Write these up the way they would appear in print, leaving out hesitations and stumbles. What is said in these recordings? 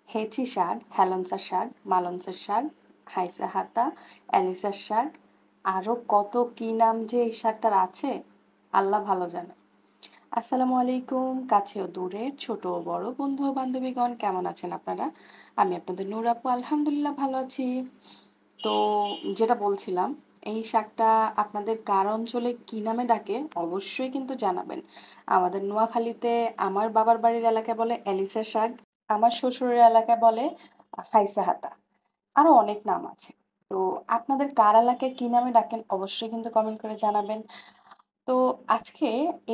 হেঁচি শাক, হেলেঞ্চা শাক, মালঞ্চা শাক, হাইসা হাতা, এলিসার শাক, আরও কত কি নাম যে এই শাকটার আছে আল্লাহ ভালো জানে। আসসালামু আলাইকুম, কাছে ও দূরের ছোট ও বড় বন্ধু ও বান্ধবীগণ কেমন আছেন আপনারা? আমি আপনাদের নূর আপু আলহামদুলিল্লাহ ভালো আছি। তো যেটা বলছিলাম, এই শাকটা আপনাদের কার অঞ্চলে কি নামে ডাকে অবশ্যই কিন্তু জানাবেন। আমাদের নোয়াখালীতে আমার বাবার বাড়ির এলাকায় বলে এলিসা শাক, আমার শ্বশুরের এলাকায় বলে হাইসা হাতা। আরো অনেক নাম আছে। তো আপনাদের কার এলাকায় কি নামে ডাকেন অবশ্যই কিন্তু কমেন্ট করে জানাবেন। তো আজকে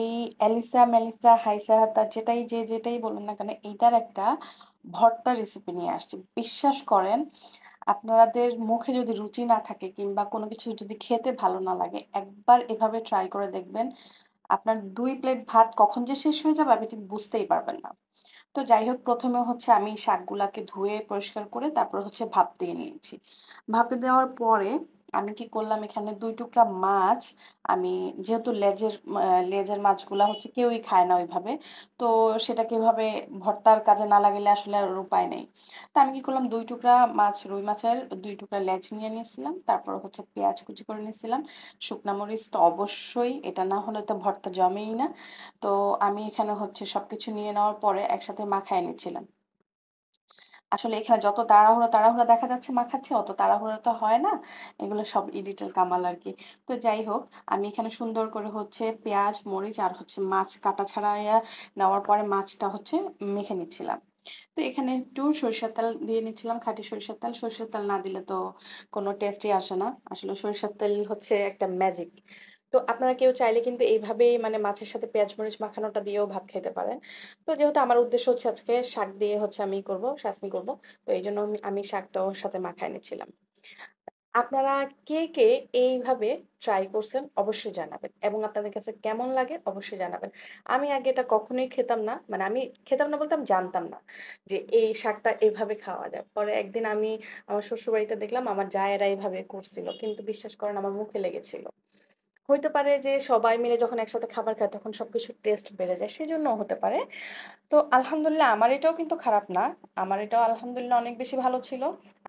এই এলিসা, মেলিসা, হাইসা হাতা যেটাই বলুন না কেন এইটার একটা ভর্তার রেসিপি নিয়ে আসছি। বিশ্বাস করেন আপনাদের মুখে যদি রুচি না থাকে কিংবা কোনো কিছু যদি খেতে ভালো না লাগে একবার এভাবে ট্রাই করে দেখবেন। আপনার ২ প্লেট ভাত কখন যে শেষ হয়ে যাবে আপনি ঠিক বুঝতেই পারবেন না। তো যাই হোক ১ম এ হচ্ছে আমি শাকগুলাকে ধুয়ে পরিষ্কার করে তারপর হচ্ছে ভাপ দিয়ে নিয়েছি। ভাপে দেওয়ার পরে আমি কি করলাম এখানে ২ টুকরা মাছ আমি যেহেতু লেজের মাছগুলা হচ্ছে কেউই খায় না ওইভাবে। তো সেটাকে এভাবে ভর্তার কাজে না লাগালে আসলে আর উপায় নেই। তো আমি কি করলাম ২ টুকরা মাছ, রুই মাছের ২ টুকরা লেজ নিয়ে নিয়েছিলাম। তারপর হচ্ছে পেঁয়াজ কুচি করে নিয়েছিলাম। শুকনা মরিচ তো অবশ্যই এটা না হলে তো ভর্তা জমেই না। তো আমি এখানে হচ্ছে সবকিছু নিয়ে নেওয়ার পরে একসাথে মাখায় নিচ্ছিলাম। আসলে এখানে যত তাড়াহুড়া দেখা যাচ্ছে মাখাচ্ছি, অত তাড়াহুড়া তো হয় না। এগুলো সব এডিটের কামাল আরকি। তো যাই হোক, আমি এখানে সুন্দর করে হচ্ছে পেঁয়াজ, মরিচ আর হচ্ছে মাছ কাটা ছাড়াইয়া নেওয়ার পরে মাছটা হচ্ছে মেখে নিচ্ছিলাম। তো এখানে একটু সরিষার তেল দিয়ে নিচ্ছিলাম, খাঁটি সরিষার তেল। সরিষার তেল না দিলে তো কোনো টেস্টই আসে না। আসলে সরিষার তেল হচ্ছে একটা ম্যাজিক। তো আপনারা কেউ চাইলে কিন্তু এইভাবেই মানে মাছের সাথে পেঁয়াজ মরিচ মাখানোটা দিয়েও ভাত খেতে পারেন। তো যেহেতু আমার উদ্দেশ্য হচ্ছে আজকে শাক দিয়ে হচ্ছে আমি করব, শাকনি করব। তো এইজন্য আমি শাকটা ওর সাথে মাখায় নিচ্ছিলাম। আপনারা কে এইভাবে ট্রাই করছেন অবশ্যই জানাবেন এবং আপনাদের কাছে কেমন লাগে অবশ্যই জানাবেন। আমি আগে এটা কখনোই খেতাম না। মানে আমি খেতাম না বলতে আমি জানতাম না যে এই শাকটা এভাবে খাওয়া যায়। পরে একদিন আমি আমার শ্বশুরবাড়িতে দেখলাম আমার জায়েরা এভাবে করছিল। কিন্তু বিশ্বাস করেন আমার মুখে লেগেছিল। হইতে পারে যে সবাই মিলে যখন একসাথে খাবার খায় তখন সবকিছুর টেস্ট বেড়ে যায়। সেজন্যও হতে পারে। তো আলহামদুলিল্লাহ আমার এটাও কিন্তু খারাপ না। আমার এটাও আলহামদুলিল্লাহ অনেক বেশি ভালো ছিল।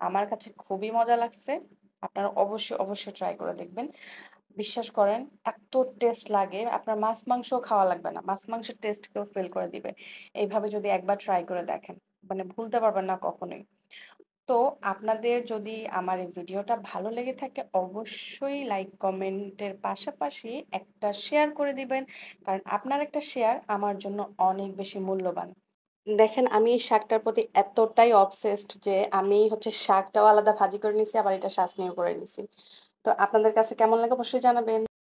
আমার কাছে খুবই মজা লাগছে। আপনারা অবশ্যই ট্রাই করে দেখবেন। বিশ্বাস করেন এত টেস্ট লাগে আপনার মাছ-মাংসও খাওয়া লাগবে না। মাছ-মাংসের টেস্ট কেউ ফিল করে দিবে। এইভাবে যদি একবার ট্রাই করে দেখেন। মানে ভুলতে পারবেন না কখনোই। তো আপনাদের যদি আমার এই ভিডিওটা ভালো লেগে থাকে অবশ্যই লাইক কমেন্টের পাশাপাশি একটা শেয়ার করে দিবেন। কারণ আপনার একটা শেয়ার আমার জন্য অনেক বেশি মূল্যবান। দেখেন আমি এই শাকটার প্রতি এতটাই অবসেসড যে আমি হচ্ছে শাকটাও আলাদা ভাজি করে নিছি আবার এটা শাসনিও করে নিছি। তো আপনাদের কাছে কেমন লাগে অবশ্যই জানাবেন।